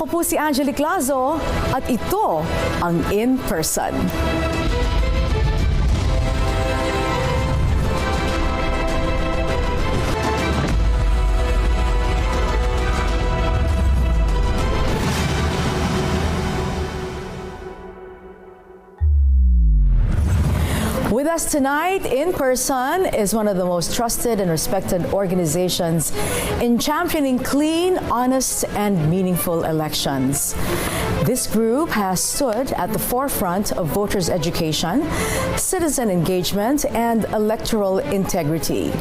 Ako po si Angelique Lazo at ito ang In Person. With us tonight, In Person, is one of the most trusted and respected organizations in championing clean, honest, and meaningful elections. This group has stood at the forefront of voters' education, citizen engagement, and electoral integrity.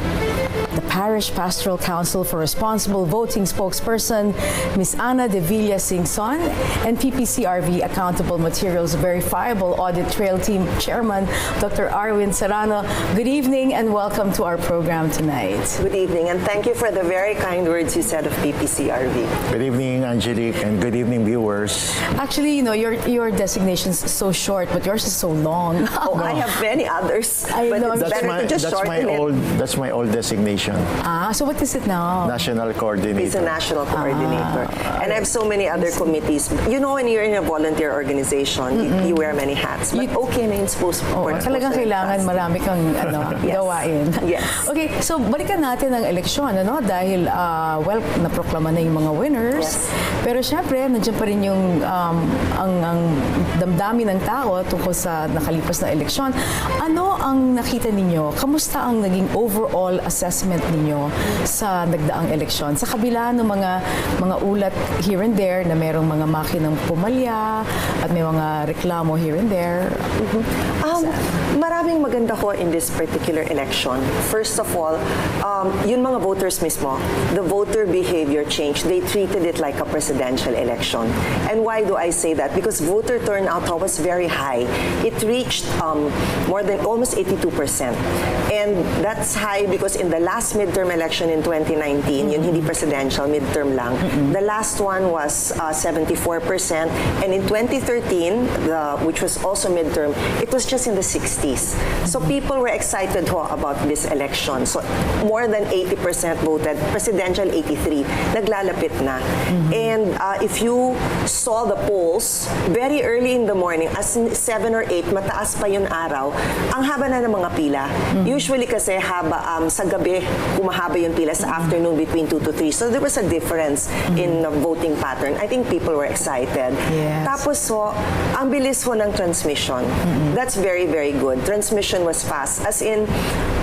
The Parish Pastoral Council for Responsible Voting spokesperson, Ms. Ana de Villa-Singson, and PPCRV Accountable Materials Verifiable Audit Trail Team Chairman, Dr. Arwin Serrano. Good evening and welcome to our program tonight. Good evening, and thank you for the very kind words you said of PPCRV. Good evening, Angelique, and good evening, viewers. Actually, you know, your designation's so short, but yours is so long. Oh, I have many others, but know, it's better to just shorten it. That's my old designation. So what is it now? National coordinator. He's a national coordinator. And I have so many other committees. You know, when you're in a volunteer organization, you wear many hats. But okay na yun, talagang kailangan marami kang gawain. Yes. Okay, so balikan natin ang eleksyon, dahil, well, naproklama na yung mga winners. Yes. Pero syempre, nandiyan pa rin yung ang damdamin ng tao tungkol sa nakalipas na eleksyon. Ano ang nakita ninyo? Kamusta ang naging overall assessment ninyo sa nagdaang eleksyon? Sa kabila ng mga ulat here and there na merong mga makinang pumalya at may mga reklamo here and there. Maraming maganda ko in this particular election. First of all, yun mga voters mismo, the voter behavior changed. They treated it like a presidential election. And why do I say that? Because voter turnout was very high. It reached more than almost 82%. And that's high because in the last midterm election in 2019, yun hindi presidential, midterm lang, the last one was 74%. And in 2013, which was also midterm, it was just in the 60s. So people were excited about this election. So more than 80% voted, presidential 83, naglalapit na. And if you saw the polls, very early in the morning, as in 7 or 8, mataas pa yung araw, ang haba na ng mga pila. Usually kasi sa gabi, kumahaba yung pila sa afternoon between 2 to 3. So there was a difference in the voting pattern. I think people were excited. Yes. Tapos ang bilis ng transmission. That's very, very good. Transmission was fast. As in,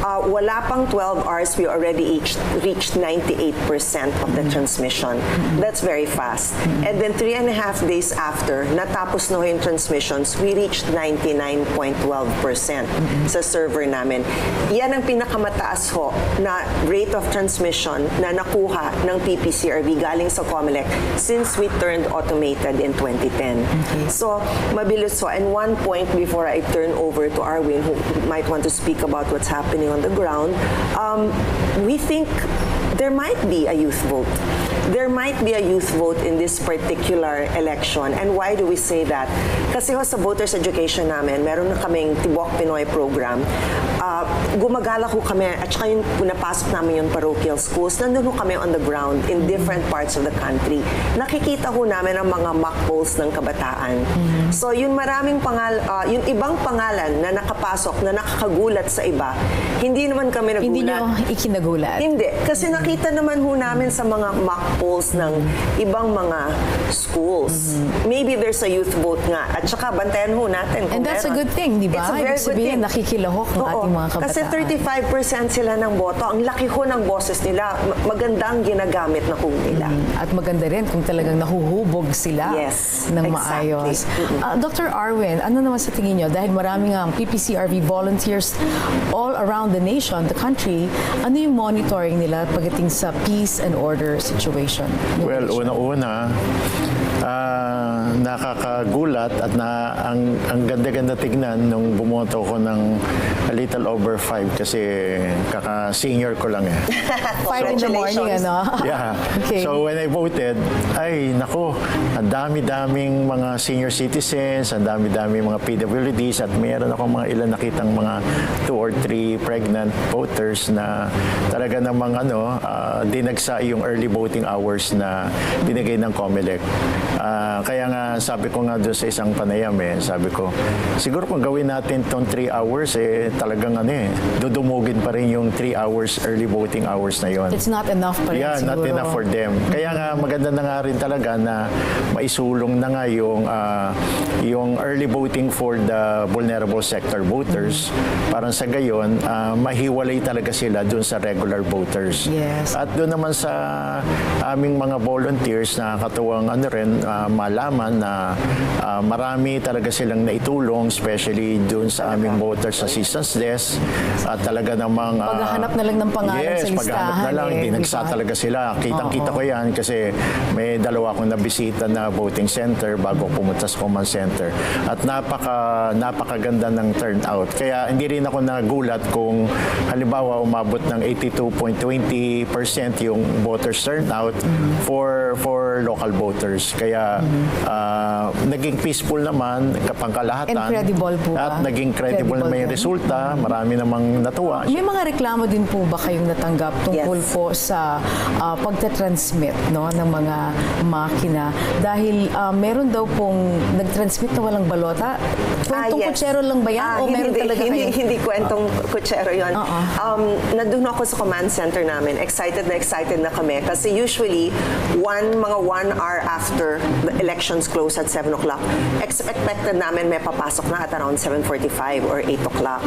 wala pang 12 hours, we already reached 98% of the transmission. That's very fast. And then 3.5 days after, natapos na yung transmissions, we reached 99.12% sa server namin. Yan ang pinakamataas na rate of transmission na nakuha ng PPCRV galing sa COMELEC since we turned automated in 2010. So, mabilis And one point before I turn over to Arwin, who might want to speak about what's happening on the ground, we think there might be a youth vote. There might be a youth vote in this particular election. And why do we say that? Kasi sa voters education namin, meron na kaming Tibok Pinoy program. Gumagala kami, at saka yung napasok namin yung parochial schools, nandun kami on the ground in different parts of the country. Nakikita namin ang mga mock polls ng kabataan. So yung yung ibang pangalan na nakapasok, na nakakagulat sa iba, hindi naman kami nagulat. Hindi nyo ikinagulat? Hindi. Kasi nakita naman namin sa mga mock polls ng ibang mga schools. Maybe there's a youth vote nga. At saka bantayan natin kung And that's a good thing, di ba? It's a very good thing. Nakikilahok ng ating mga kabataan. Kasi 35% sila ng boto. Ang laki ng boses nila. Magandang ginagamit na nila. At maganda rin kung talagang nahuhubog sila ng maayos. Dr. Arwin, ano naman sa tingin nyo? Dahil maraming PPCRV volunteers all around the nation, the country, ano yung monitoring nila pagdating sa peace and order situation? Well, una-una, nakakagulat at ang ganda-ganda tignan nung bumoto ko ng a little over 5 kasi kaka-senior ko lang eh. 5 in the morning, ano? Yeah. Okay. So when I voted, ay nako, ang dami-daming mga senior citizens, ang dami-daming mga PWDs at mayroon ako mga ilan nakitang mga 2 or 3 pregnant voters na talaga namang dinagsa yung early voting hours na binigay ng COMELEC. Kaya nga sabi ko nga doon sa isang panayam sabi ko, siguro kung gawin natin tong 3 hours talagang dudumugin pa rin yung 3 hours early voting hours na yon. It's not enough pa rin siguro. Not enough for them. Kaya nga maganda na nga rin talaga na maisulong na nga yung early voting for the vulnerable sector voters. Parang sa gayon, mahiwalay talaga sila doon sa regular voters. Yes. At doon naman sa aming mga volunteers, nakakatuwang malaman na marami talaga silang naitulong, especially doon sa aming voters assistance desk. At talaga namang paghahanap na lang ng pangalan sa listahan. Paghahanap na lang, dinagsa talaga sila. Kitang-kita ko yan kasi may dalawa akong nabisita na voting center bago pumunta sa command center. At napakaganda ng turnout. Kaya hindi rin ako nagulat kung halimbawa umabot ng 82.20% yung voters turnout for local voters. Kaya naging peaceful naman kapangkalahatan. And credible po ba? At naging credible naman yung resulta. Marami namang natuwa. May mga reklamo din po ba kayong natanggap tungkol po sa pagtatransmit ng mga makina? Dahil meron daw pong nagtransmit na walang balota. Kwentong kutsero lang ba yan? O meron talaga kayong... Hindi kwentong kutsero yun. Nandun ako sa command center namin. Excited na kami. Kasi usually, mga 1 hour after the elections close at 7 o'clock, expected namin may papasok na at around 7:45 or 8 o'clock.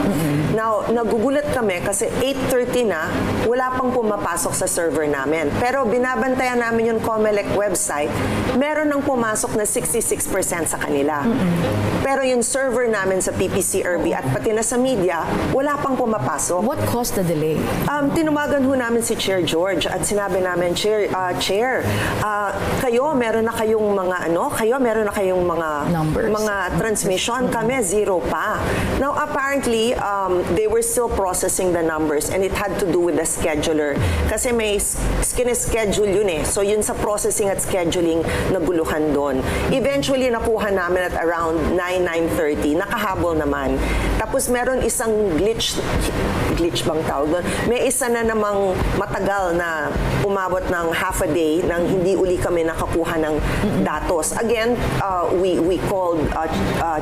Now, nagugulat kami kasi 8:30 na, wala pang pumapasok sa server namin. Pero binabantayan namin yung COMELEC website, meron nang pumasok na 66% sa kanila. Pero yung server namin sa PPCRV at pati na sa media, wala pang pumapasok. What caused the delay? Tinumagan ho namin si Chair George at sinabi namin, Chair, kayo meron na kayong mga numbers, mga transmission, kami zero pa. Now apparently they were still processing the numbers and it had to do with the scheduler kasi may schedule yun so yun sa processing at scheduling naguluhan doon. Eventually nakuha namin at around 9:30, nakahabol naman. Tapos meron isang glitch bang tawag doon? May isa na namang matagal na umabot ng half a day nang hindi uli kami nakakuha ng datos. Again, we called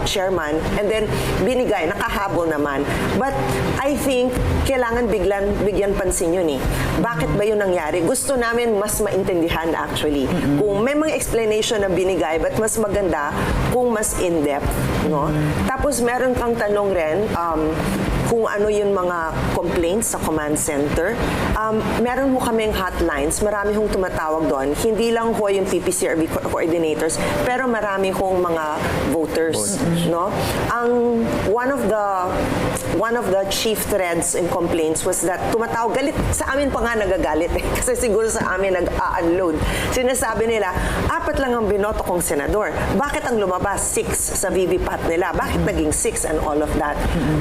chairman and then binigay, nakahabol naman. But I think kailangan bigyan pansin yun Bakit ba yun nangyari? Gusto namin mas maintindihan actually. Kung may mga explanation na binigay, but mas maganda kung mas in-depth. Tapos meron kang tanong rin, kung ano yung mga complaints sa command center. Meron ho kaming hotlines, marami hong tumatawag doon. Hindi lang ho yung PPCRV coordinators, pero marami hong mga voters. Ang one of the chief threads and complaints was that tumatawag, galit sa amin pa nga nagagalit kasi siguro sa amin nag-unload. Sinasabi nila, 4 lang ang binoto kong senador. Bakit ang lumabas 6 sa VVPAT nila? Bakit naging 6 and all of that?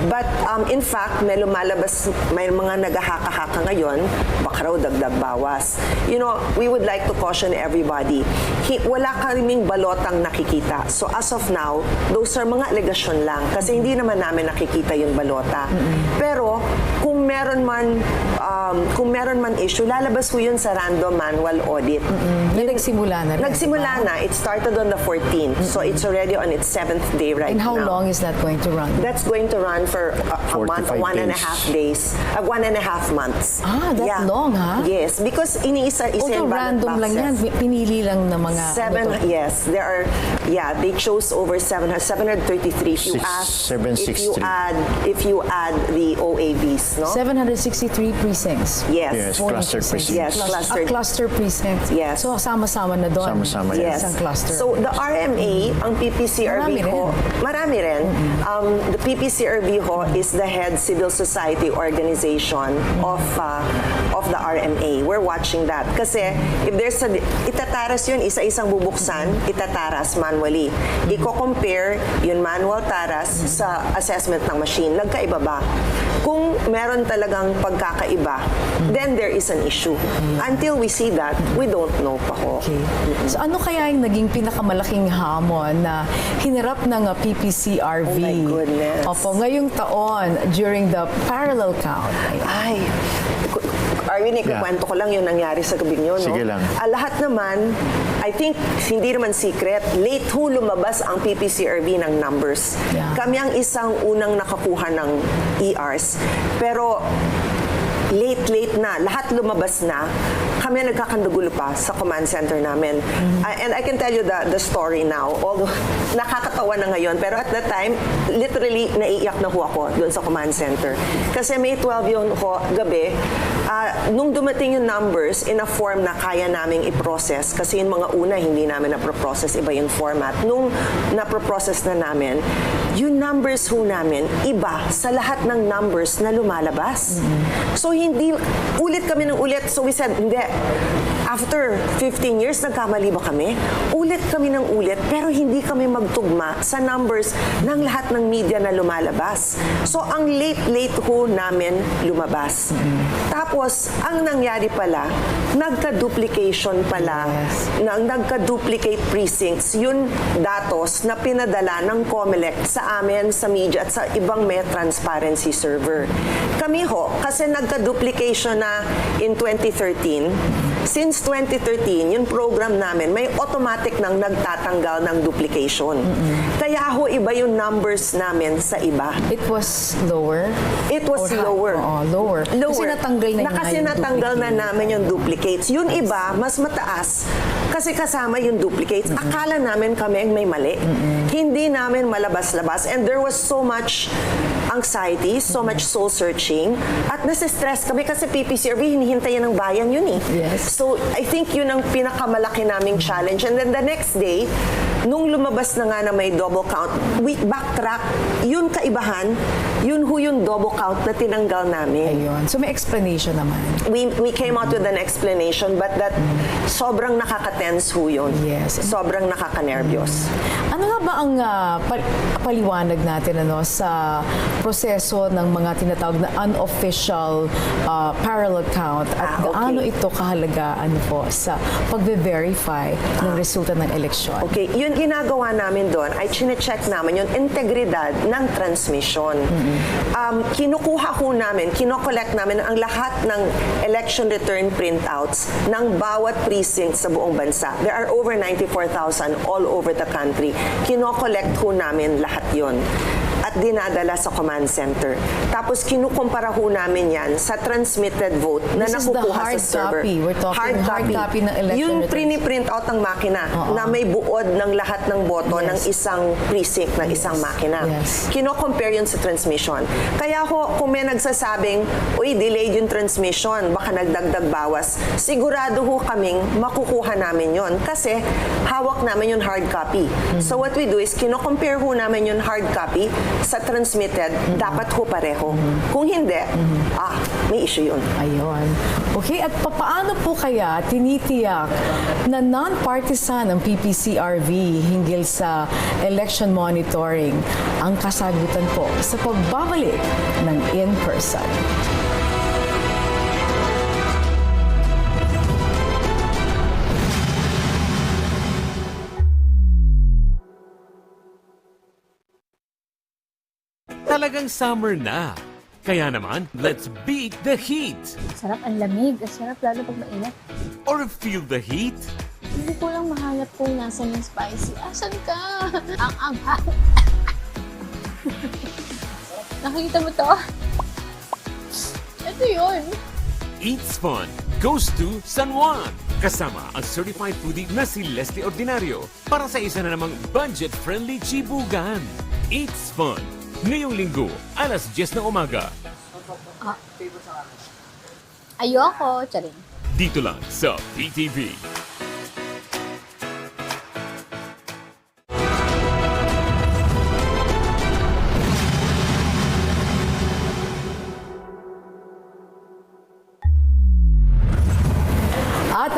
But in fact, may lumalabas, may mga naghahaka-haka ngayon, baka raw dagdag bawas. We would like to caution everybody. Wala kaming balotang nakikita. So as of now, those are mga alegasyon lang kasi hindi naman namin nakikita yung balota. Pero kung meron man issue, lalabas ko yun sa random manual audit. Nagsimula na rin. Nagsimula na. It started on the 14th. So it's already on its 7th day right now. And how long is that going to run? That's going to run for a month, 1.5 days. 1.5 months. That's long, ha? Yes, because iniisa yung random lang yan. Pinili lang na mga... Yes, there are, they chose over 733 if you add the OAVs, no? 763 precincts. Yes. Cluster precincts. Yes, cluster precincts. Yes. So, sama-sama na doon. Sama-sama, yes. Isang cluster. So, the RMA, ang PPCRV marami rin. The PPCRV is the head civil society organization of the RMA. We're watching that. Kasi if there's itataras yun, isa-isang bubuksan, itataras manually. Iko-compare yung manual taras sa assessment ng machine. Nagkaiba ba? Kung meron talagang pagkakaiba, then there is an issue. Until we see that, we don't know pa ho. Okay. So ano kaya yung naging pinakamalaking hamon na hinarap ng PPCRV? Oh my goodness. Opo, ngayong taon during the parallel count. Ay, Arwin, ikukwento ko lang yung nangyari sa gabing yun. Sige no? lang. Lahat naman, I think, hindi naman secret, late ho lumabas ang PPCRV ng numbers. Yeah. Kami ang isang unang nakakuha ng ERs. Pero late na, lahat lumabas na, kami nagkakandugulo pa sa command center namin. And I can tell you the story now, although nakakatawa na ngayon, pero at that time, literally, naiiyak na ho ako doon sa command center. Kasi May 12 yun ho, gabi, nung dumating yung numbers in a form na kaya naming i-process, kasi yung mga una, hindi namin na-process, iba yung format. Nung na-process na namin, yung numbers ho namin, iba sa lahat ng numbers na lumalabas. So, hindi, ulit kami ng ulit. So, we said, hindi. After 15 years, nagkamali ba kami? Ulit kami ng ulit, pero hindi kami magtugma sa numbers ng lahat ng media na lumalabas. So, ang late ho namin lumabas. Tapos, ang nangyari pala, nagka-duplication pala, nagka-duplicate precincts, yun datos na pinadala ng COMELEC sa amin, sa media, at sa ibang may transparency server. Kami ho, kasi nagka-duplication na in 2013, since 2013, yung program namin, may automatic nang nagtatanggal ng duplication. Kaya ho, iba yung numbers namin sa iba. It was lower? It was lower. Lower. Kasi natanggal na Kasi natanggal na namin yung duplicates. Yung iba, mas mataas. Kasi kasama yung duplicates. Akala namin kami ang may mali. Hindi namin malabas-labas. And there was so much anxiety, so much soul-searching. At nasistress kami kasi PPCRV, hinihintayan ng bayan yun eh. Yes. So, I think yun ang pinakamalaki naming challenge. And then the next day, nung lumabas na nga na may double count, we backtrack. Yun kaibahan, yun ho yung double count na tinanggal namin. Ayun. So may explanation naman. We came out with an explanation, but that sobrang nakaka-tense ho yun. Yes. Sobrang nakaka-nervyos. Ano nga ba ang paliwanag natin sa proseso ng mga tinatawag na unofficial parallel count at gaano ito kahalaga sa pagbe-verify ng resulta ng eleksyon? Okay, yun ginagawa namin doon ay chine-check namin yung integridad ng transmission. Kinukuha ho namin, kinokollect namin ang lahat ng election return printouts ng bawat precinct sa buong bansa. There are over 94,000 all over the country. Kinokollect ho namin lahat yon at dinadala sa command center. Tapos kinukumpara ho namin yan sa transmitted vote na nakukuha sa server. Copy. We're talking hard copy ng election yung returns. print out ng makina na may buod ng lahat ng boto ng isang precinct, ng isang makina. Yes. Kino-compare yun sa transmission. Kaya ho, kung may nagsasabing, uy, delayed yung transmission, baka nagdagdag bawas, sigurado ho kaming makukuha namin yon kasi hawak namin yung hard copy. So what we do is, kino-compare ho namin yung hard copy sa transmitted, dapat ho pareho. Kung hindi, may issue yun. Ayun. Okay, at paano po kaya tinitiyak na non-partisan ang PPCRV hinggil sa election monitoring? Ang kasagutan po sa pagbabalik ng in-person. Talagang summer na. Kaya naman, let's beat the heat. Sarap ang lamig. Ang sarap lalo pag mainit. Or feel the heat. Hindi ko lang mahanap kung nasan yung spicy. Asan ka? Ang anghang. Nakikita mo to? Ito yun. Eats Fun goes to San Juan. Kasama ang certified foodie na si Leslie Ordinario para sa isa na namang budget-friendly chibugan. Eats Fun. Ngayong linggo, alas 10 ng umaga. Ayoko. Charing. Dito lang sa PTV.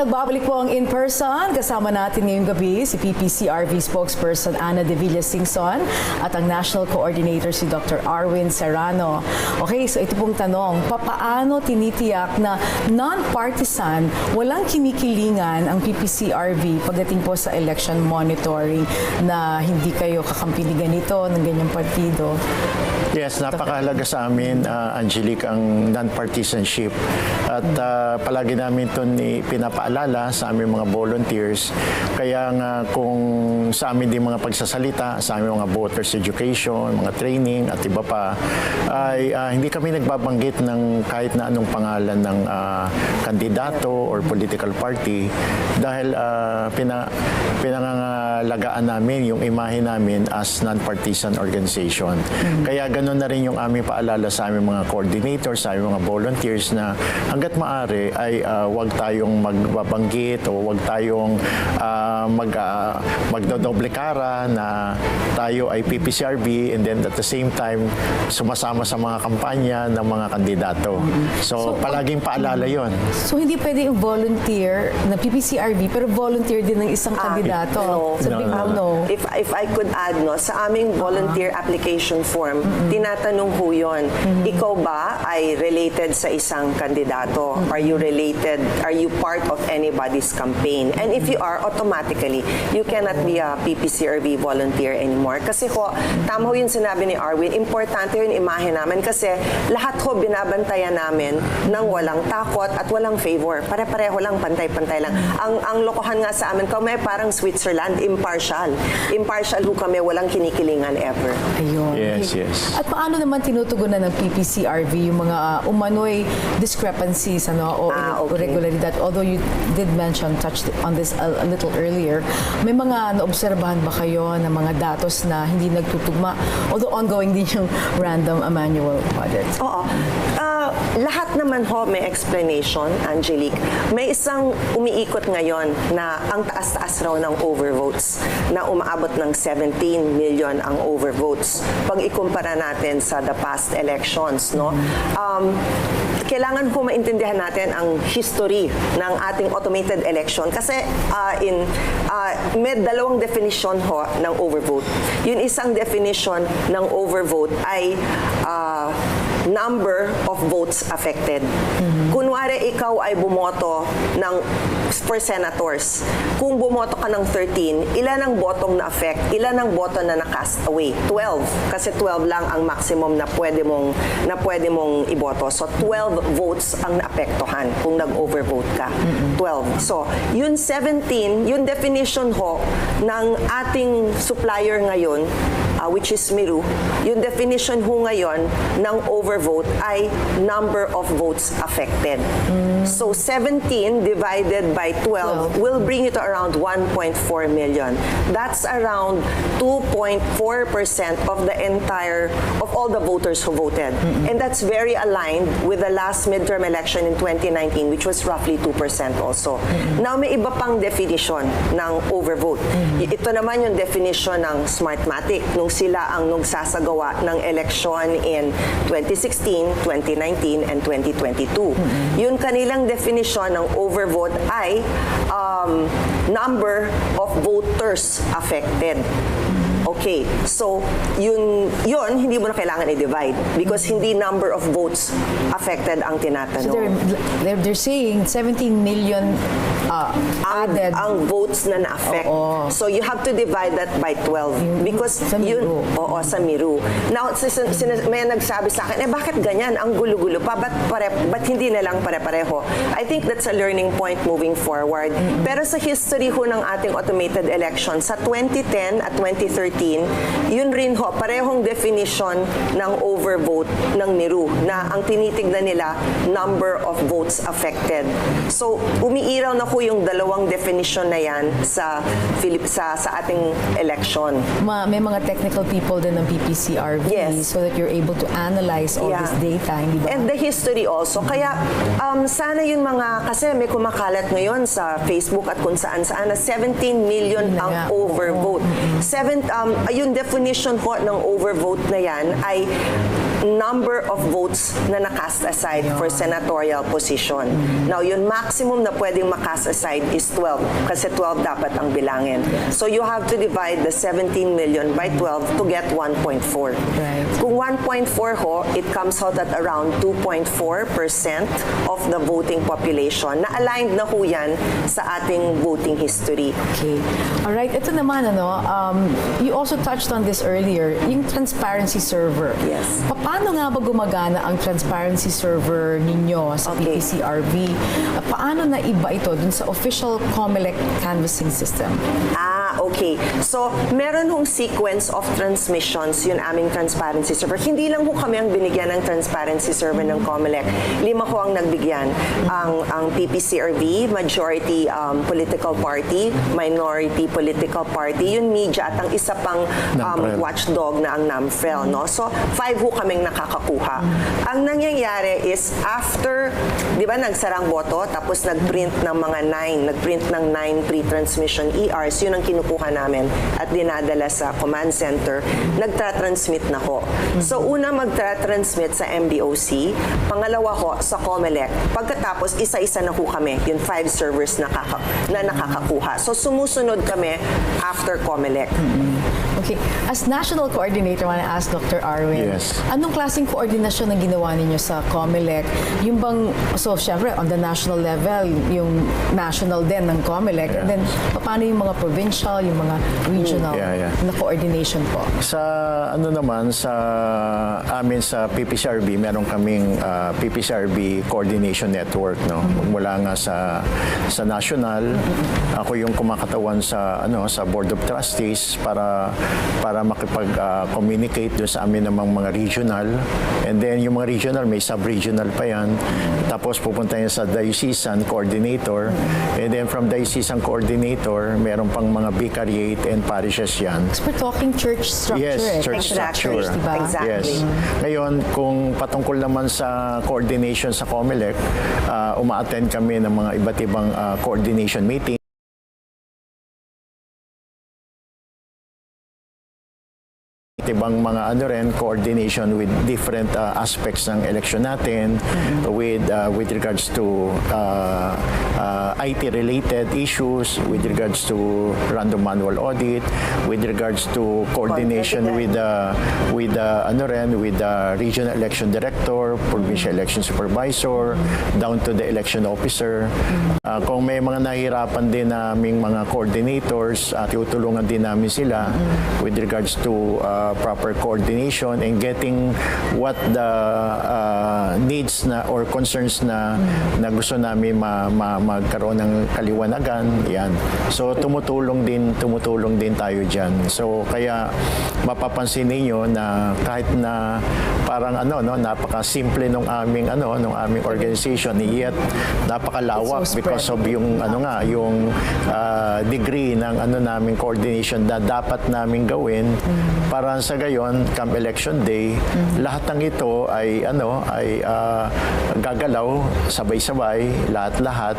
nagbabalik po ang in-person. Kasama natin ngayong gabi si PPCRV Spokesperson de Villa-Singson at ang National Coordinator si Dr. Arwin Serrano. Okay, so ito pong tanong, papaano tinitiyak na non-partisan, walang kinikilingan ang PPCRV pagdating po sa election monitoring na hindi kayo kakampi ni ganito ng ganyang partido? Yes, napakahalaga sa amin, Angelique, ang non-partisanship. At palagi namin ito pinapaalala sa aming mga volunteers. Kaya nga kung sa amin din mga pagsasalita, sa aming mga voters education, mga training at iba pa, ay hindi kami nagbabanggit ng kahit na anong pangalan ng kandidato or political party dahil pinangangalagaan namin yung imahe namin as non-partisan organization. Kaya ganun na rin yung aming paalala sa aming mga coordinators, sa aming mga volunteers na hanggat maaari ay wag tayong magbabanggit o wag tayong magdodoble kara na tayo ay PPCRV and then at the same time sumasama sa mga kampanya ng mga kandidato. So palaging paalala yon. So hindi pwede yung volunteer na PPCRV pero volunteer din ng isang kandidato? No. If I could add, no, sa aming volunteer application form, tinatanong po yun, ikaw ba ay related sa isang kandidato? Are you related? Are you part of anybody's campaign? And if you are, automatically, you cannot be a PPCRV volunteer anymore. Kasi ho, tama ho yung sinabi ni Arwin, importante yung imahe namin kasi lahat ho binabantayan namin ng walang takot at walang favor. Pare-pareho lang, pantay-pantay lang. Ang lokohan nga sa amin, kami parang Switzerland, impartial. Impartial ho kami, walang kinikilingan ever. Ayun. Yes. At paano naman tinutugunan ng PPCRV yung mga umano'y discrepancies o irregularidad? Although you did mention, touched on this a little earlier, may mga naobserbahan ba kayo na mga datos na hindi nagtutugma? Although ongoing din yung random manual audits. Oo. Lahat naman ho may explanation, Angelique. May isang umiikot ngayon na ang taas-taas raw ng overvotes na umaabot ng 17 million ang overvotes pag ikumpara natin sa the past elections, no? Kailangan po maintindihan natin ang history ng ating automated election kasi may dalawang definition ho ng overvote. Yung isang definition ng overvote ay number of votes affected. Kunwari ikaw ay bumoto for senators. Kung bumoto ka ng 13, ilan ang botong na-affect? Ilan ang boto na na-cast away? 12. Kasi 12 lang ang maximum na pwede mong iboto. So 12 votes ang naapektuhan kung nag-overvote ka. 12. So, yun 17, yung definition ho ng ating supplier ngayon, which is Miru, yung definition ho ngayon ng overvote ay number of votes affected. So 17 divided by 12 will bring it to around 1.4 million. That's around 2.4% of all the voters who voted. And that's very aligned with the last midterm election in 2019, which was roughly 2% also. Now may iba pang definition ng overvote. Ito naman yung definition ng Smartmatic nung sila ang nagsasagawa ng election in 2016, 2019, and 2022. Yung kanilang definition ng overvote ay number of voters affected. Okay, so yun hindi mo na kailangan i-divide because hindi number of votes affected ang tinatanong. So they're saying 17 million added. Ang votes na na-affect. So you have to divide that by 12 because sa Miru. Sa Miru. Now, may nagsabi sa akin, bakit ganyan? Ang gulo-gulo pa. Ba't hindi na lang pare-pareho? I think that's a learning point moving forward. Pero sa history ho ng ating automated election, sa 2010 at 2013, yun rin ho, parehong definition ng overvote ng Miru na ang tinitignan nila, number of votes affected. So, umiiraw na ho yung dalawang definition na yan sa ating election. May mga technical people din ng PPCRV so that you're able to analyze all this data, hindi ba? And the history also. Kaya sana yung mga, kasi may kumakalat ngayon sa Facebook at kung saan-saan na 17 million ang overvote. Yung definition ho ng overvote na yan ay number of votes na nakast aside for senatorial position. Now, yung maximum na pwedeng makast aside is 12 kasi 12 dapat ang bilangin. So, you have to divide the 17 million by 12 to get 1.4. Right. Kung 1.4 ho, it comes out at around 2.4% of the voting population na aligned na ho yan sa ating voting history. Okay. Alright, ito naman, you also touched on this earlier, yung transparency server. Yes. Paano nga ba gumagana ang transparency server ninyo sa Okay. PPCRV? Paano na iba ito dun sa official COMELEC canvassing system? Okay. So, meron hong sequence of transmissions yung aming transparency server. Hindi lang ho kami ang binigyan ng transparency server ng COMELEC. 5 ho ang nagbigyan. Ang PPCRV, majority political party, minority political party, yung media at ang isa pang watchdog na ang NAMFREL. No? So, 5 ho kaming nakakakuha. Ang nangyayari is after, di ba, nagsarang boto, tapos nagprint ng mga 9, nagprint ng 9 pre-transmission ERs, yun ang kinukuha namin at dinadala sa command center, nagtra-transmit na ho. So, una magtra-transmit sa MDOC, pangalawa ho sa COMELEC. Pagkatapos, isa-isa na ho kami, yung 5 servers na nakakakuha. So, sumusunod kami after COMELEC. Okay. As National Coordinator, I want to ask Dr. Arwin, Yes. anong klaseng koordinasyon ang ginawa ninyo sa COMELEC? Yung bang, so syempre, on the national level, yung national din ng COMELEC, and then paano yung mga provincial, yung mga regional na coordination po? Sa sa amin sa PPCRV, meron kaming PPCRV Coordination Network, no. Mula nga sa national, ako yung kumakatawan sa sa Board of Trustees para makipag-communicate doon sa amin namang mga regional. And then yung mga regional, may sub-regional pa yan. Tapos pupunta yan sa diocesan coordinator. And then from diocesan coordinator, meron pang mga vicariate and parishes yan. Because we're talking church structure. Yes, church structure. Diba? Exactly. Yes. Ngayon, kung patungkol naman sa coordination sa COMELEC, uma-attend kami ng mga iba't ibang coordination meeting. Ibang mga coordination with different aspects ng election natin, with regards to IT-related issues, with regards to random manual audit, with regards to coordination with the regional election director, provincial election supervisor, down to the election officer. Kung may mga nahihirapan din naming mga coordinators, tutulungan din namin sila with regards to proper coordination and getting what the needs na or concerns na gusto namin magkaroon ng kaliwanagan. Yan. So tumutulong din tayo diyan. So kaya mapapansin niyo na kahit na parang napaka-simple nung aming organization, yet napakalawak because of yung yung degree ng naming coordination na dapat namin gawin para sa gayon come election day, lahat ng ito ay gagalaw sabay-sabay, lahat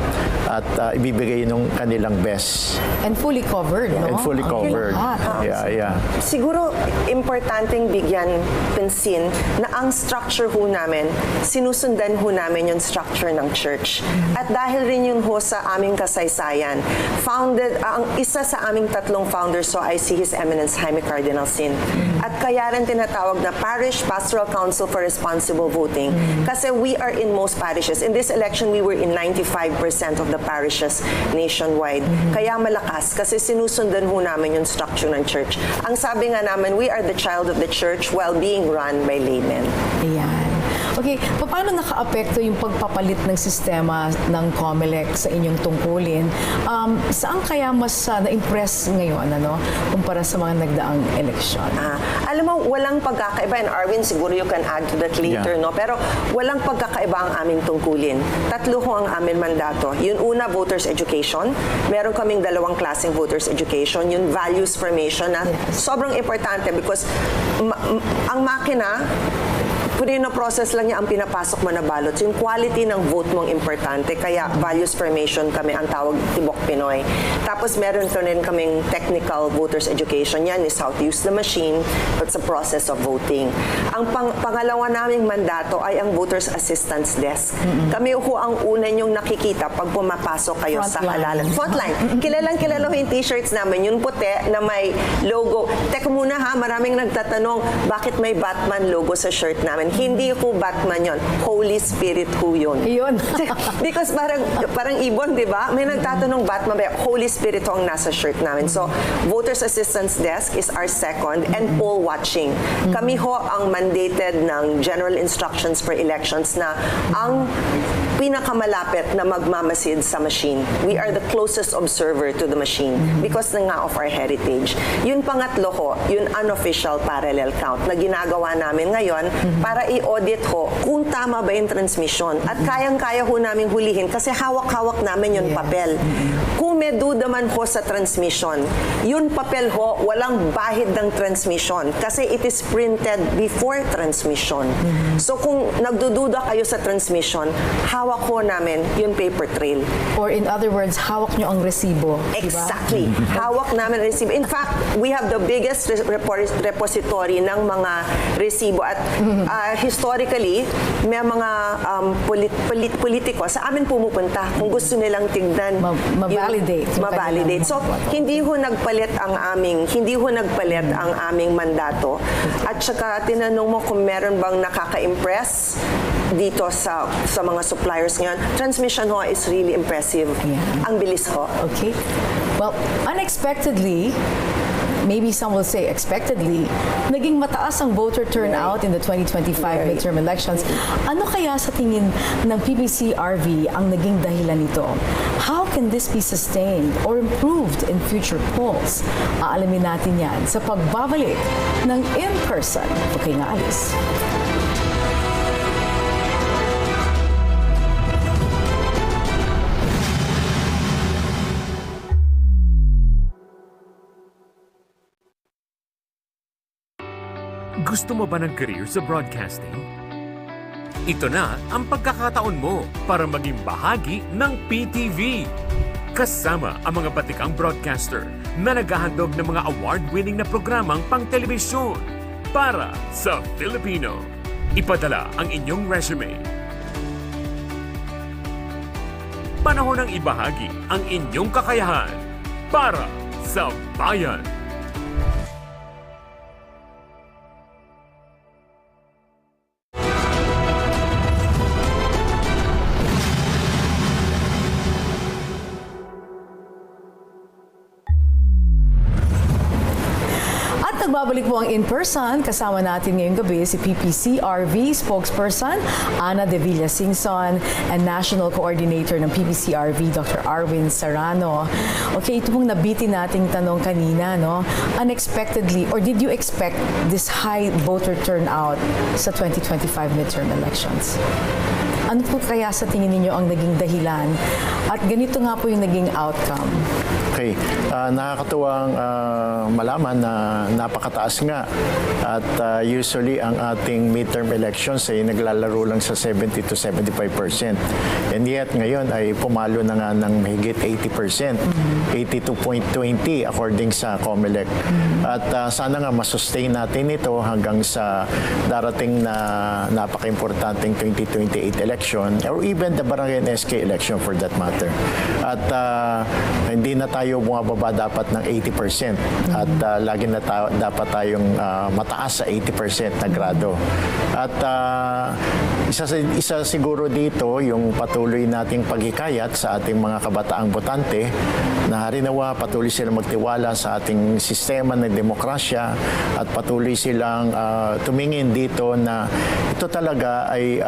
at ibibigay ng kanilang best. And fully covered, no? And fully covered. Yeah. Siguro, importanteng bigyan pansin na ang structure ho namin, sinusundan ho namin yung structure ng church. At dahil rin yun ho sa aming kasaysayan, ang isa sa aming 3 founders, so I see His Eminence Jaime Cardinal Sin. At kaya rin tinatawag na Parish Pastoral Council for Responsible Voting. Kasi we are in most parishes. In this election, we were in 95% of the parishes nationwide. Kaya malakas kasi sinusundan ho namin yung structure ng church. Ang sabi nga namin, we are the child of the church while being run by laymen. Ayan. Okay, paano naka-apekto yung pagpapalit ng sistema ng COMELEC sa inyong tungkulin? Saan kaya mas na-impress ngayon kumpara sa mga nagdaang eleksyon? Alam mo, walang pagkakaiba. And Arwin, siguro you can add to that later, no? Pero walang pagkakaiba ang aming tungkulin. 3 ho ang aming mandato. Yung una, voters education. Meron kaming 2 klaseng voters education. Yung values formation na sobrang importante because ang makina, process lang niya ang pinapasok mo na ballots. Yung quality ng vote mong importante. Kaya values formation kami ang tawag Tibok Pinoy. Tapos meron rin kaming technical voters education. Yan is how to use the machine. It's a process of voting. Ang pangalawa naming mandato ay ang voters assistance desk. Kami ho ang una nyong nakikita pag pumapasok kayo sa halalan. Frontline. Kilalang-kilala ho yung t-shirts namin. Yung puti na may logo. Teka muna ha, maraming nagtatanong, bakit may Batman logo sa shirt namin? Hindi ho Batman yon, Holy Spirit ho yun. Yun. Because parang ibon, di ba? May nagtatanong Batman, Holy Spirit ho ang nasa shirt namin. So, Voters Assistance Desk is our second, and poll watching. Kami ho ang mandated ng General Instructions for Elections na ang pinakamalapit na magmamasid sa machine. We are the closest observer to the machine because na nga of our heritage. Yun pangatlo ho, yun unofficial parallel count na ginagawa namin ngayon para i-audit ho kung tama ba yung transmission. At kayang-kaya ho namin hulihin kasi hawak-hawak namin yung papel. Kung may duda man ho sa transmission, yun papel ho, walang bahid ng transmission kasi it is printed before transmission. So kung nagdududa kayo sa transmission, hawak ho namin yung paper trail. Or in other words, hawak nyo ang resibo. Exactly. Hawak namin ang resibo. In fact, we have the biggest repository ng mga resibo at historically, may mga politiko sa amin pumupunta kung gusto nilang tignan. Ma-validate. Ma-validate. So, hindi ho nagpalit ang aming mandato. At saka tinanong mo kung meron bang nakaka-impress dito sa mga suppliers ngayon. Transmission ho is really impressive. Yeah. Ang bilis ho. Okay. Well, unexpectedly, maybe some will say expectedly, naging mataas ang voter turnout in the 2025 midterm elections. Ano kaya sa tingin ng PPCRV ang naging dahilan nito? How can this be sustained or improved in future polls? Aalamin natin yan sa pagbabalik ng in-person. Okay nga, Alice. Gusto mo ba ng career sa broadcasting? Ito na ang pagkakataon mo para maging bahagi ng PTV. Kasama ang mga batikang broadcaster na naghahandog ng mga award-winning na programang pang-telebisyon para sa Filipino. Ipadala ang inyong resume. Panahon ng ibahagi ang inyong kakayahan para sa bayan. Nagbabalik po ang in-person. Kasama natin ngayong gabi si PPCRV Spokesperson Ana de Villa-Singson and National Coordinator ng PPCRV Dr. Arwin Serrano. Okay, ito pong nabitin nating tanong kanina, no? Unexpectedly, or did you expect this high voter turnout sa 2025 midterm elections? Ano po kaya sa tingin ninyo ang naging dahilan? At ganito nga po yung naging outcome. Okay, nakakatuwang malaman na napakataas nga at usually ang ating midterm elections ay naglalaro lang sa 70 to 75%. And yet ngayon ay pumalo na nga ng mahigit 80%, 82.20 according sa COMELEC. At sana nga masustain natin ito hanggang sa darating na napaka-importanting 2028 election or even the barangay and SK election for that matter. At hindi na tayo bumababa dapat ng 80% at lagi na dapat tayong mataas sa 80% na grado. At isa siguro dito yung patuloy nating paghikayat sa ating mga kabataang botante na harinawa patuloy silang magtiwala sa ating sistema ng demokrasya at patuloy silang tumingin dito na ito talaga ay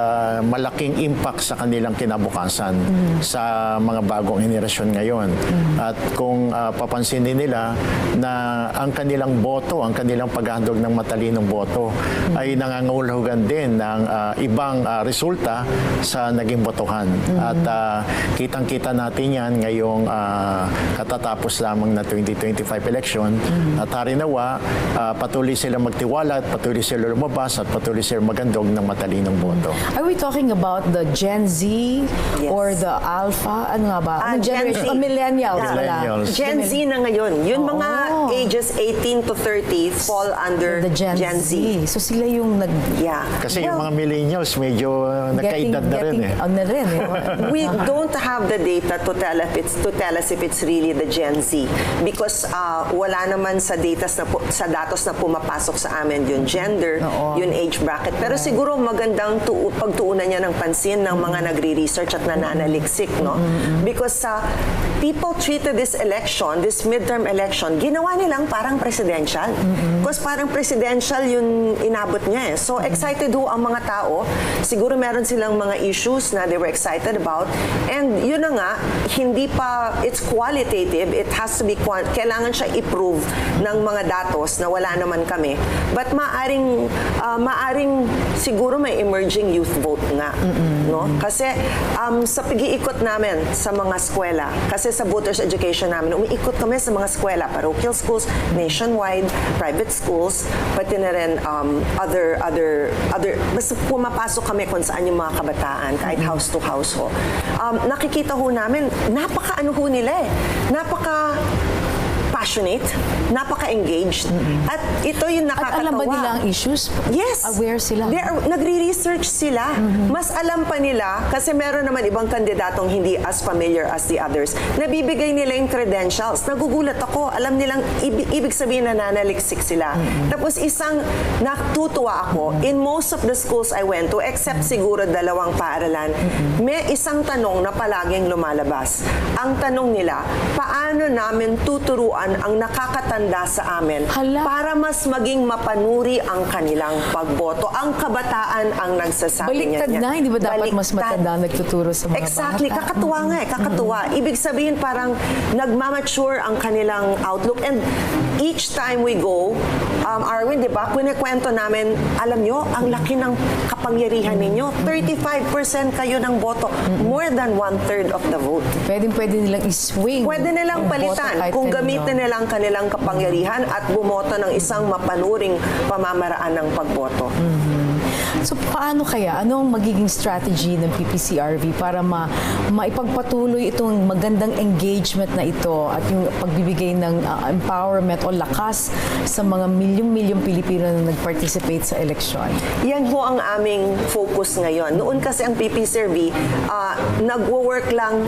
malaking impact sa kanilang kinabukasan sa mga bagong henerasyon ngayon. At kung kung papansinin nila na ang kanilang boto, ang kanilang paghandog ng matalinong boto ay nangangahulugan din ng ibang resulta sa naging botohan. At kitang-kita natin yan ngayong katatapos lamang na 2025 election. At harinawa, patuloy silang magtiwala at patuloy silang lumabas at patuloy silang magandog ng matalinong boto. Are we talking about the Gen Z Yes. or the Alpha? Ano nga ba? Anong Gen generation? Z. Millennials Yeah. pala. Millennials. Gen Z na ngayon. Yung mga Oo. ages 18 to 30 fall under The Gen Z. So sila yung nag... Yeah. Kasi yung mga millennials medyo nagkaedad na rin eh. Na rin eh. We don't have the data to tell us if it's really the Gen Z because wala naman sa datos na pumapasok sa amin yung gender, Oo. yung age bracket. Pero siguro magandang pagtuunan niya ng pansin ng mga nagre-research at nananaliksik, no? Because people treated this election, this midterm election, ginawa nilang parang presidential. Because parang presidential yung inabot niya eh. So excited ho ang mga tao. Siguro meron silang mga issues na they were excited about. And yun na nga, hindi pa, it's qualitative. It has to be, kailangan siya i-prove ng mga datos na wala naman kami. But maaring siguro may emerging youth vote nga. No? Kasi sa pag-iikot namin sa mga eskwela, kasi sa voters education namin, umiikot kami sa mga eskwela, parochial schools, nationwide, private schools, pati na rin other, basta pumapasok kami kung saan yung mga kabataan, kahit house to house ho. Nakikita ho namin, napaka-ano ho nila eh, passionate, napaka-engaged, at ito yung At nakakatawa. alam ba nila ang issues? Yes. Aware sila? Nagre-research sila. Mas alam pa nila, kasi meron naman ibang kandidatong hindi as familiar as the others. Nabibigay nila yung credentials. Nagugulat ako. Alam nilang, ibig sabihin na nanaliksik sila. Tapos isang natutuwa ako, in most of the schools I went to, except siguro 2 paaralan, may isang tanong na palaging lumalabas. Ang tanong nila, paano namin tuturuan ang nakakatanda sa amin Hala. para mas maging mapanuri ang kanilang pagboto. Ang kabataan ang nagsasabi Baliktad niya. na, hindi ba dapat mas Baliktad. matanda nagtuturo sa mga Exactly. bata? Kakatuwa nga eh. Kakatuwa. Ibig sabihin parang nagmamature ang kanilang outlook. And each time we go, Arwin, di ba, kwento namin, alam nyo, ang laki ng kapangyarihan ninyo. 35% kayo ng boto. More than 1/3 of the vote. Pwede nilang iswing. Pwede nilang ang boto palitan kahit kung kanino. gamitin nilang kanilang kapangyarihan at bumoto ng isang mapanuring pamamaraan ng pagboto. So paano kaya? Anong magiging strategy ng PPCRV para maipagpatuloy itong magandang engagement na ito at yung pagbibigay ng empowerment o lakas sa mga milyong-milyong Pilipino na nag-participate sa eleksyon? Yan ho ang aming focus ngayon. Noon kasi ang PPCRV, nag-work lang,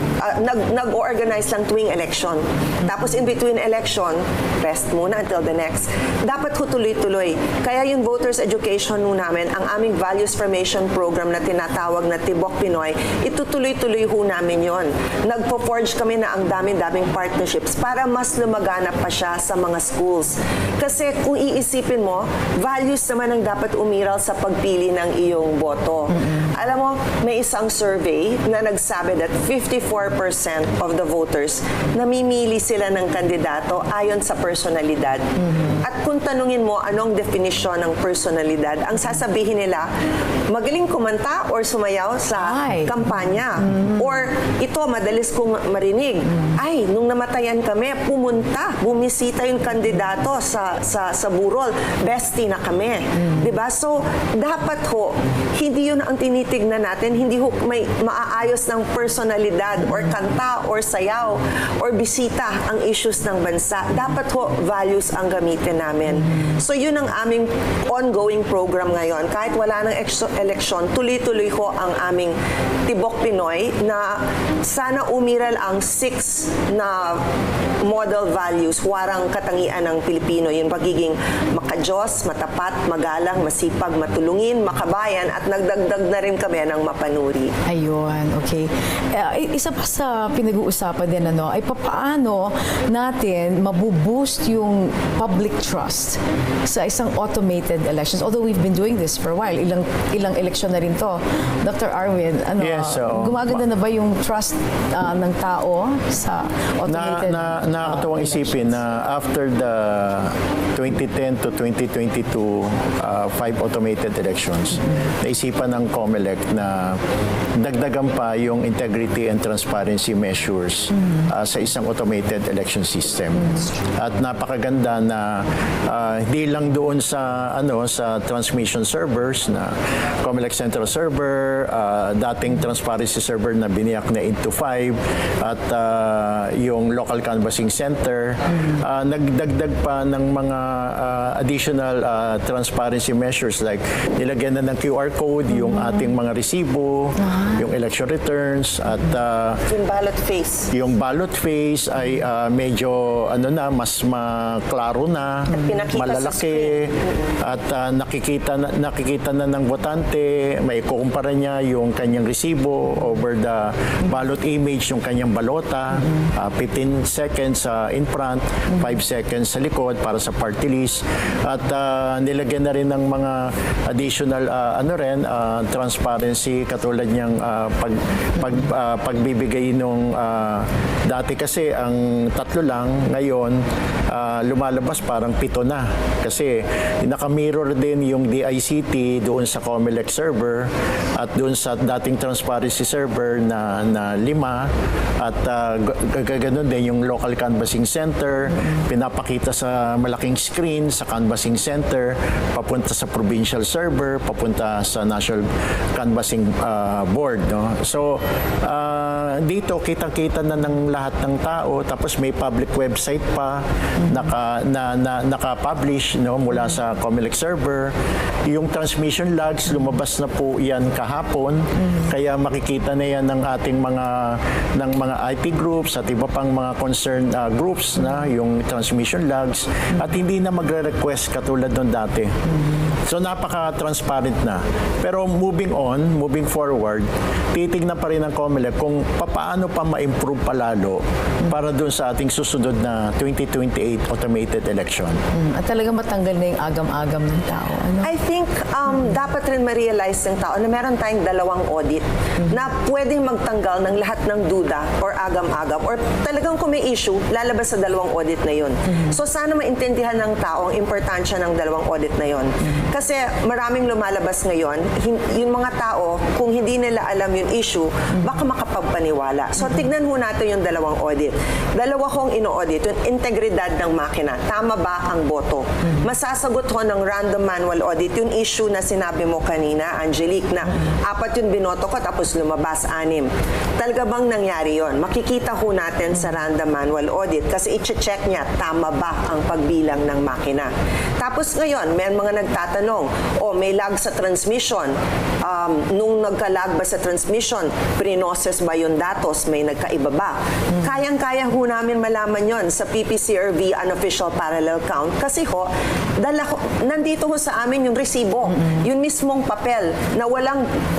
nag-organize lang tuwing election. Tapos in between election, rest muna until the next. Dapat ho tuloy-tuloy. Kaya yung voters education ho namin, ang aming values formation program na tinatawag na Tibok Pinoy, itutuloy-tuloy ho namin yon. Nagpo-forge kami na ang daming-daming partnerships para mas lumaganap pa siya sa mga schools. Kasi kung iisipin mo, values naman ang dapat umiral sa pagpili ng iyong boto. Alam mo, may isang survey na nagsabi that 54% of the voters namimili sila ng kandidato ayon sa personalidad. At kung tanungin mo anong definition ng personalidad, ang sasabihin nila, magaling kumanta or sumayaw sa kampanya. Or ito, madalis kong marinig, ay, nung namatayan kami, bumisita yung kandidato sa burol, bestie na kami. Diba? So, dapat ho, hindi yun ang tinitignan natin, hindi ho may maaayos ng personalidad or kanta or sayaw or bisita ang issues ng bansa. Dapat ho, values ang gamitin namin. So, yun ang aming ongoing program ngayon. Kahit wala ng eleksyon, tuloy-tuloy ho ang aming Tibok Pinoy na sana umiral ang 6 na model values, warang katangian ng Pilipino, yung pagiging makajos, matapat, magalang, masipag, matulungin, makabayan, at nagdagdag na rin kami ng mapanuri. Ayun, okay. Isa pa sa pinag-uusapan din ay papaano natin mabuboost yung public trust sa isang automated elections. Although we've been doing this for a while, ilang eleksyon na rin to. Dr. Arwin, Yes, so, gumaganda na ba yung trust ng tao sa automated? nakakatuwang isipin na after the 2010 to 2022 5 automated elections, naisipan ng COMELEC na dagdagan pa yung integrity and transparency measures sa isang automated election system. At napakaganda na hindi lang doon sa sa transmission servers na COMELEC Central Server, dating transparency server na biniyak na into 5 at yung local canvassing center, nagdagdag pa ng mga additional transparency measures like nilagyan na ng QR code yung ating mga resibo, yung election returns at Yung ballot face. yung ballot face ay medyo mas maklaro na, At pinakita sa malalaki at nakikita na ng botante, may kukumpara niya yung kanyang resibo over the ballot image, yung kanyang balota, 15 seconds in front, 5 seconds sa likod para sa party list at nilagyan na rin ng mga additional transparency katulad niyang pagbibigay nung dati kasi ang 3 lang, ngayon lumalabas parang 7 na kasi naka-mirror din yung DICT doon sa COMELEC server at doon sa dating transparency server na 5 at ganoon din yung local canvassing center pinapakita sa malaking screen sa canvassing center papunta sa provincial server papunta sa national canvassing board, no? So dito kitang-kita na ng lahat ng tao tapos may public website pa naka-publish, no, mula sa COMELEC server. Yung transmission logs lumabas na po yan kahapon kaya makikita na yan ng ating mga IT groups at iba pang mga concerned groups na yung transmission logs at hindi na magre-request katulad nung dati. So napaka-transparent na. Pero moving forward, titignan pa rin ng COMELEC kung paano pa ma-improve palalo para dun sa ating susunod na 2028 automated election. At talagang matanggal na yung agam-agam ng tao. Ano? I think dapat rin ma-realize ng tao na meron tayong 2 audit na pwedeng magtanggal ng lahat ng duda or agam-agam or talagang kung may issue, lalabas sa 2 audit na yun. So sana maintindihan ng tao ang importansya ng 2 audit na yun. Kasi maraming lumalabas ngayon, yung mga tao, kung hindi nila alam yung issue, baka makapagpaniwala. So tignan ho natin yung 2 audit. 2 kong ino-audit, yung integridad ng makina. Tama ba ang boto? Masasagot ho ng random manual audit yung issue na sinabi mo kanina, Angelique, na 4 yung binoto ko tapos lumabas 6. Talaga bang nangyari yon? Makikita ho natin sa random manual audit kasi i-check niya tama ba ang pagbilang ng makina. Tapos ngayon, may mga nagtatanong, may lag sa transmission. Nung nagka-lag ba sa transmission, pre-process ba yung datos? May nagkaiba ba? Kayang-kaya ho namin malaman yon sa PPCRV unofficial parallel count kasi nandito ho sa amin yung resibo. Yung mismong papel na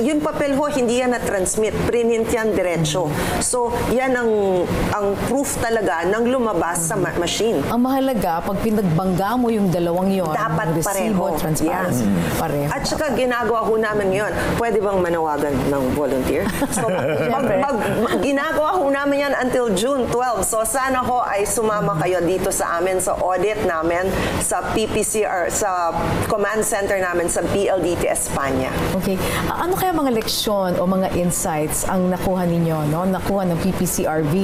yung papel ho, hindi yan na-transmit. Print yan diretso. So, yan ang proof talaga ng lumabas sa machine. Ang mahalaga, pag pinagbangga mo yung 2 yon, dapat resibo, pareho. transparency, pareho. At saka ginagawa ho namin yun. Pwede bang manawagan ng volunteer? So, ginagawa ho namin yan until June 12. So, sana ho ay sumama kayo dito sa amin sa audit namin sa PPCR, sa command center namin sa PLDT Espanya. Okay. Ano kaya mga leksyon o mga insights ang nakuha ninyo, no? Nakuha ng PPCRV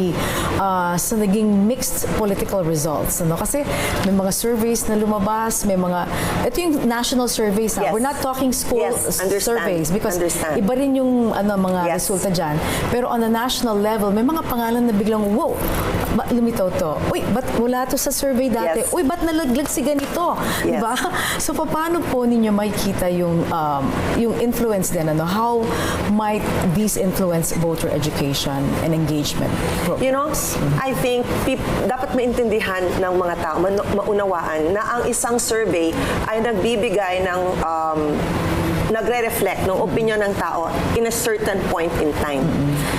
sa naging mixed political results, no? Kasi may mga surveys na lumabas, ito yung national surveys, Yes. We're not talking school surveys because iba rin yung mga resulta dyan. Pero on a national level, may mga pangalan na biglang, wow, lumitaw to. Uy, ba't wala to sa survey dati? Yes. Uy, ba't nalaglag si ganito? Yes. Diba? So, paano po ninyo makikita yung influence din? How might these influence voter education and engagement programs? You know, I think dapat maintindihan ng mga tao, maunawaan na ang isang survey ay nagbibigay ng nagre-reflect ng opinion ng tao in a certain point in time.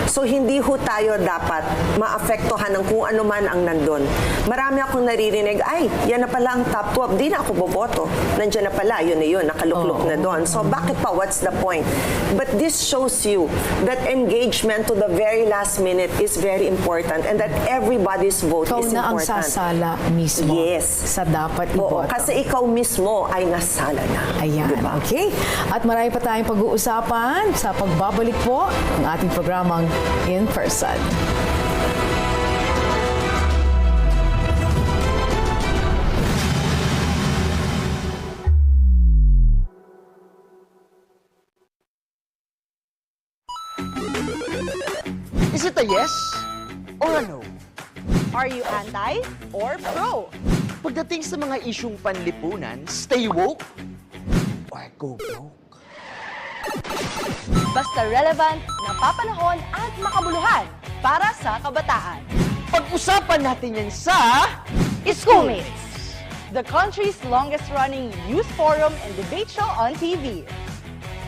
So hindi ho tayo dapat maapektuhan ng kung ano man ang nandun. Marami akong naririnig, ay, yan na pala ang top 12, di na ako boboto. Nandiyan na pala, yun na yun, nakaluklok na doon. So bakit pa, what's the point? But this shows you that engagement to the very last minute is very important and that everybody's vote Ikaw is na ang important. sasala mismo Yes. sa dapat Oo, iboto. kasi ikaw mismo ay nasala na. Ayan, Diba? okay. At marami pa tayong pag-uusapan sa pagbabalik po ng ating programang In Person. Is it a yes or a no? Are you anti or pro? Pagdating sa mga isyung panlipunan, stay woke or go broke? Basta relevant, napapanahon at makabuluhan para sa kabataan. Pag-usapan natin yan sa Schoolmates, the country's longest-running youth forum and debate show on TV.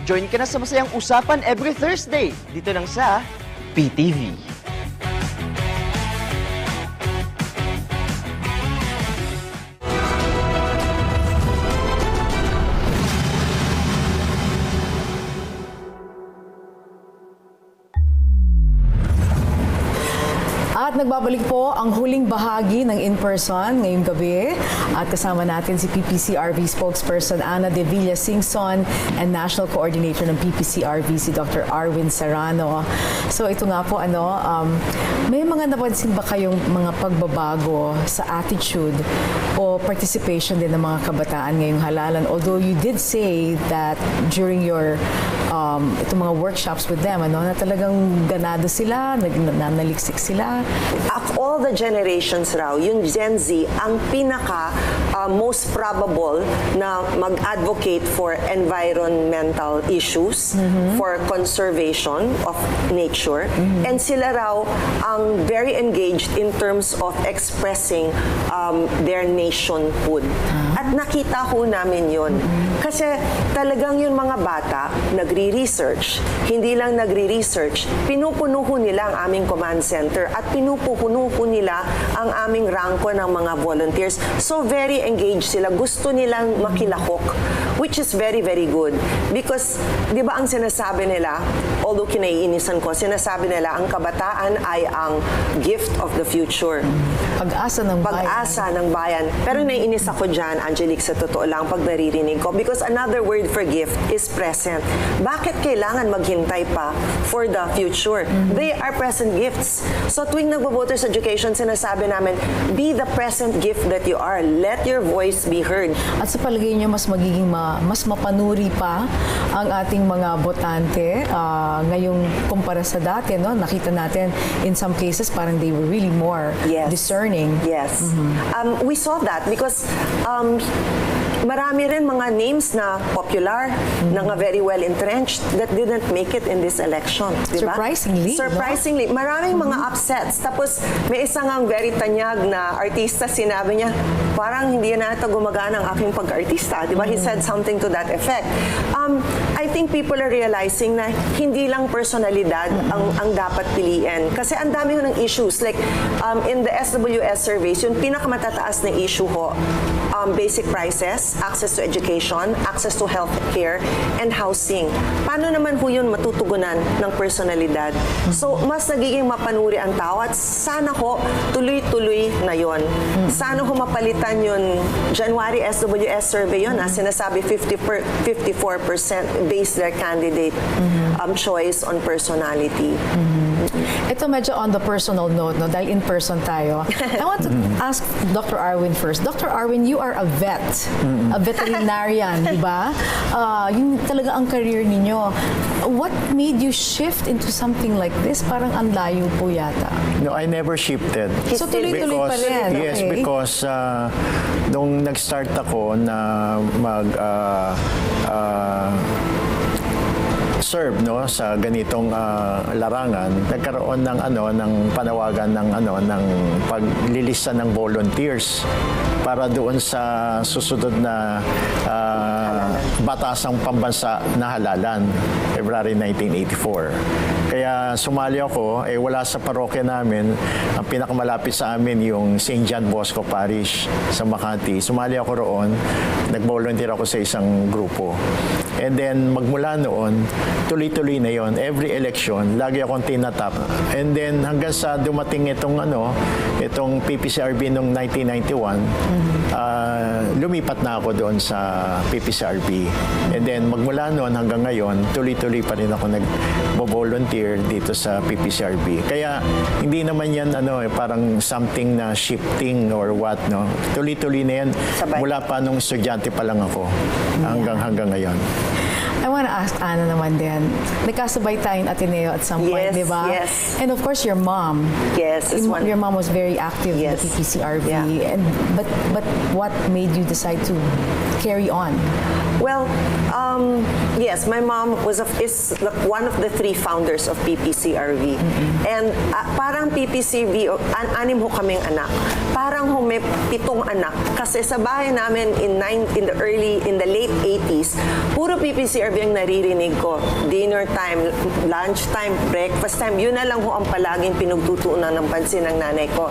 Join ka na sa masayang usapan every Thursday dito lang sa PTV. At nagbabalik po ang huling bahagi ng In Person ngayong gabi. At kasama natin si PPCRV Spokesperson Ana de Villa-Singson and National Coordinator ng PPCRV si Dr. Arwin Serrano. So ito nga po, may mga napansin ba kayong mga pagbabago sa attitude o participation din ng mga kabataan ngayong halalan? Although you did say that during your itong mga workshops with them, na talagang ganado sila, nanaliksik sila. Of all the generations raw, yung Gen Z ang pinaka most probable na mag-advocate for environmental issues, for conservation of nature, and sila raw ang very engaged in terms of expressing their nationhood. At nakita ho namin yun. Kasi talagang yung mga bata nagre-research, hindi lang nagre-research, pinupuno ho nila ang aming command center at pinupuno ho nila ang aming rangko ng mga volunteers. So very engaged sila. Gusto nilang makilahok, which is very, very good. Because, di ba ang sinasabi nila, although kinaiinisan ko, sinasabi nila ang kabataan ay ang gift of the future. Pag-asa ng bayan. Pag-asa ng bayan. Pero naiinis ako dyan, Angelique, sa totoo lang, pag naririnig ko. Because another word for gift is present. Bakit kailangan maghintay pa for the future? They are present gifts. So tuwing nagbo-voters education, sinasabi namin, be the present gift that you are. Let your voice be heard. At sa palagay niyo, mas magiging mas mapanuri pa ang ating mga botante ngayong kumpara sa dati, no? Nakita natin in some cases parang they were really more discerning. Yes. We saw that because marami rin mga names na popular, na nga very well entrenched that didn't make it in this election. Diba? Surprisingly. Surprisingly. No? Maraming mga upsets. Tapos may isang ang very tanyag na artista, sinabi niya, parang hindi na ito gumagana ang aking pag-artista. Diba? He said something to that effect. I think people are realizing na hindi lang personalidad ang dapat piliin. Kasi ang dami ho ng issues. Like, in the SWS surveys, yung pinakamatataas na issue ho, basic prices, access to education, access to health care, and housing. Paano naman ho yun matutugunan ng personalidad? So, mas nagiging mapanuri ang tao at sana ho tuloy-tuloy na yun. Sana ho mapalitan yun. January SWS survey yun, sinasabi 54% base their candidate choice on personality. Ito medyo on the personal note, no? Dahil in person tayo. I want to ask Dr. Arwin first. Dr. Arwin, you are a vet, a veterinarian, di ba? Yung talaga ang career ninyo. What made you shift into something like this? Parang ang layo po yata. No, I never shifted. So tuloy-tuloy pa rin. Yes, Okay. because nung nag-start ako na serve sa ganitong larangan, nagkaroon ng panawagan ng paglilista ng volunteers para doon sa susunod na batasang pambansa na halalan, February 1984. Kaya sumali ako, wala sa parokya namin, ang pinakamalapit sa amin yung St. John Bosco Parish sa Makati. Sumali ako roon, nag-volunteer ako sa isang grupo. And then magmula noon, tuloy-tuloy na yon. Every election, lagi akong tinatap. And then hanggang sa dumating itong PPCRV noong 1991, lumipat na ako doon sa PPCRV. And then magmula noon hanggang ngayon, tuloy-tuloy pa rin ako nag-volunteer dito sa PPCRV. Kaya hindi naman yan parang something na shifting or what, no. Tuloy-tuloy na yan mula pa nung estudyante pa lang ako hanggang ngayon. I want to ask Ana naman din. Nagkasabay tayong Ateneo at some point, Yes, di ba? yes. And of course, your mom. Yes, it's one. Your mom was very active Yes. in the PPCRV. Yeah. And but what made you decide to carry on? Well, yes, my mom is one of the 3 founders of PPCRV. And parang PPCRV, anim ho kaming anak. Parang may 7 anak. Kasi sa bahay namin in the late 80s, puro PPCRV ang naririnig ko. Dinner time, lunch time, breakfast time, yun na lang ho ang palaging pinagtutuunan ng pansin ng nanay ko.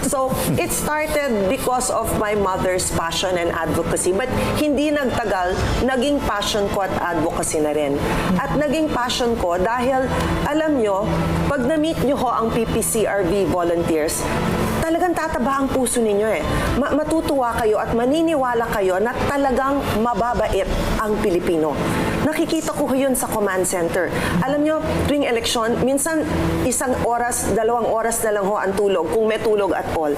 So, it started because of my mother's passion and advocacy. But hindi nagtagal, naging passion ko at advocacy na rin. At naging passion ko dahil, alam nyo, pag na-meet nyo ho ang PPCRV volunteers, talagang tataba ang puso ninyo matutuwa kayo at maniniwala kayo na talagang mababait ang Pilipino. Nakikita ko yun sa command center. Alam nyo, tuwing eleksyon, minsan 1 oras, 2 oras na lang ho ang tulog, kung may tulog at all.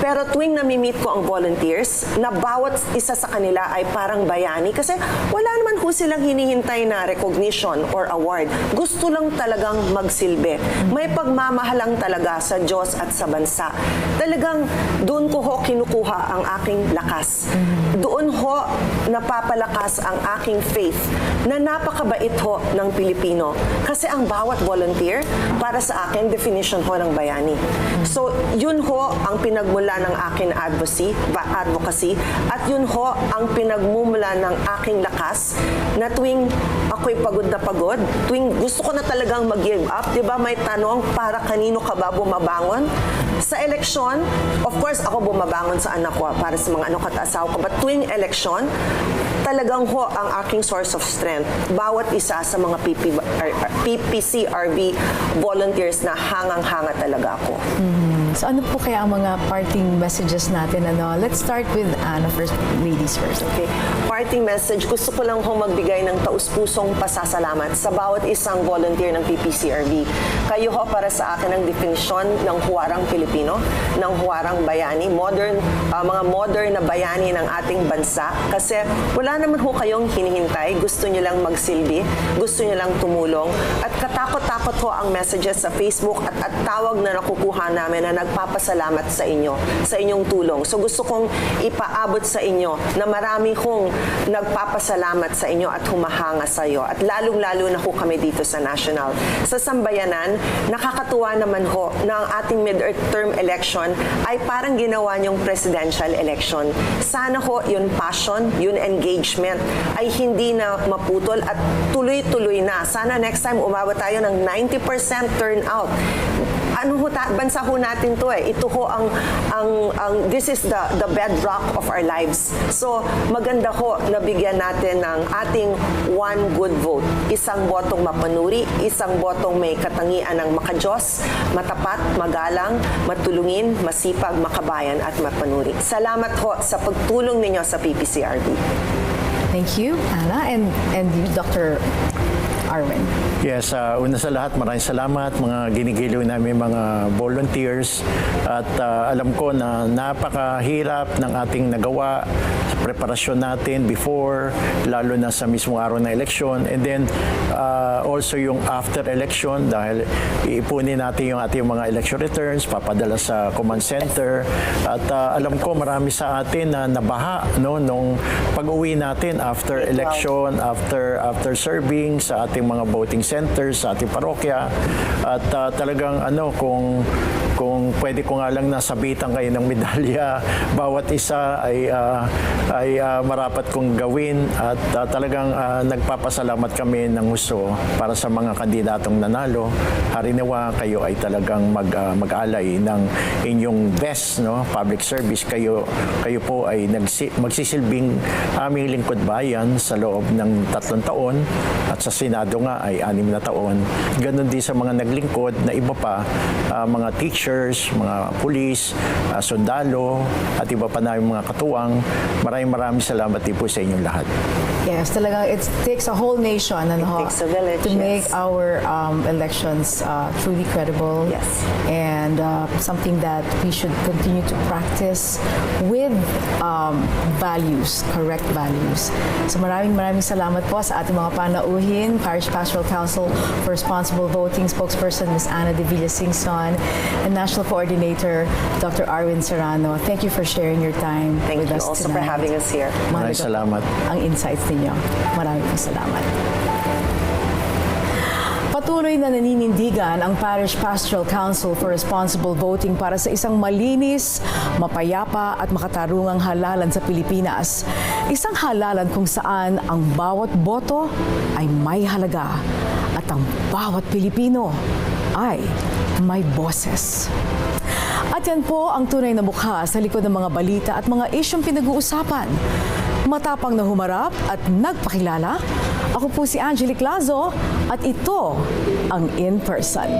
Pero tuwing nami-meet ko ang volunteers, na bawat isa sa kanila ay parang bayani kasi wala naman ho silang hinihintay na recognition or award. Gusto lang talagang magsilbi. May pagmamahalang talaga sa Diyos at sa bansa. Talagang doon ko ho kinukuha ang aking lakas. Doon ho napapalakas ang aking faith na napakabait ho ng Pilipino. Kasi ang bawat volunteer, para sa akin, definition ho ng bayani. So, yun ho ang pinagmula ng aking advocacy at yun ho ang pinagmumula ng aking lakas na tuwing ako'y pagod na pagod, tuwing gusto ko na talagang mag-give up, di ba may tanong, para kanino ka ba bumabangon? Sa eleksyon, of course, ako bumabangon sa anak ko para sa mga anak at asawa ko. But tuwing eleksyon, talagang ho ang aking source of strength. Bawat isa sa mga PPCRV volunteers na hangang-hanga talaga ako. So ano po kaya ang mga parting messages natin? Let's start with Anna first, ladies first. Okay. Parting message, gusto ko lang ho magbigay ng taus-pusong pasasalamat sa bawat isang volunteer ng PPCRV. Kayo ho para sa akin ang definisyon ng huwarang Pilipino, ng huwarang bayani, mga modern na bayani ng ating bansa. Kasi wala naman ho kayong hinihintay, gusto nyo lang magsilbi, gusto nyo lang tumulong. At katakot-takot ho ang messages sa Facebook at tawag na nakukuha namin na nagpapasalamat sa inyo, sa inyong tulong. So gusto kong ipaabot sa inyo na marami kong nagpapasalamat sa inyo at humahanga sa iyo. At lalong-lalo na ho kami dito sa National. Sa Sambayanan, nakakatuwa naman ho na ang ating mid-term election ay parang ginawa niyong presidential election. Sana ho yung passion, yung engagement ay hindi na maputol at tuloy-tuloy na. Sana next time umabot tayo ng 90% turnout. Bansa ho natin to Ito ho this is the bedrock of our lives. So, maganda ho na bigyan natin ng ating one good vote. Isang botong mapanuri, isang botong may katangian ng makadiyos, matapat, magalang, matulungin, masipag, makabayan at mapanuri. Salamat ho sa pagtulong ninyo sa PPCRV. Thank you, Anna, and you, Dr. Arwin. Yes, una sa lahat, maraming salamat mga ginigiliw namin mga volunteers at alam ko na napakahirap ng ating nagawa sa preparasyon natin before, lalo na sa mismong araw ng eleksyon, and then also yung after election dahil iipunin natin yung ating mga election returns, papadala sa command center at alam ko marami sa atin na nabaha nung pag-uwi natin after election, after serving sa ating ating mga voting centers sa ating parokya. At talagang kung pwede ko nga lang nasabitan kayo ng medalya, bawat isa ay marapat kong gawin at talagang nagpapasalamat kami ng husto para sa mga kandidatong nanalo. Harinawa, kayo ay talagang mag-alay ng inyong best public service. Kayo po ay magsisilbing aming lingkod bayan sa loob ng 3 taon at sa Senado nga ay 6 na taon. Ganon din sa mga naglingkod na iba pa, mga teachers, mga pulis, sundalo at iba pa na mga katuwang. Maraming salamat din po sa inyong lahat. Yes, talagang it takes a whole nation takes a village, to make yes. our elections truly credible. Yes. And something that we should continue to practice with values, correct values. So maraming salamat po sa ating mga panauhin, Parish Pastoral Council for Responsible Voting, Spokesperson Ms. Ana de Villa-Singson, and National Coordinator Dr. Arwin Serrano. Thank you for sharing your time Thank with you us also tonight. for having us here. Maraming salamat. Ang insights ninyo. Maraming salamat. Patuloy na naninindigan ang Parish Pastoral Council for Responsible Voting para sa isang malinis, mapayapa at makatarungang halalan sa Pilipinas. Isang halalan kung saan ang bawat boto ay may halaga at ang bawat Pilipino ay may boses. At yan po ang tunay na mukha sa likod ng mga balita at mga isyong pinag-uusapan. Matapang na humarap at nagpakilala, ako po si Angelique Lazo at ito ang In Person.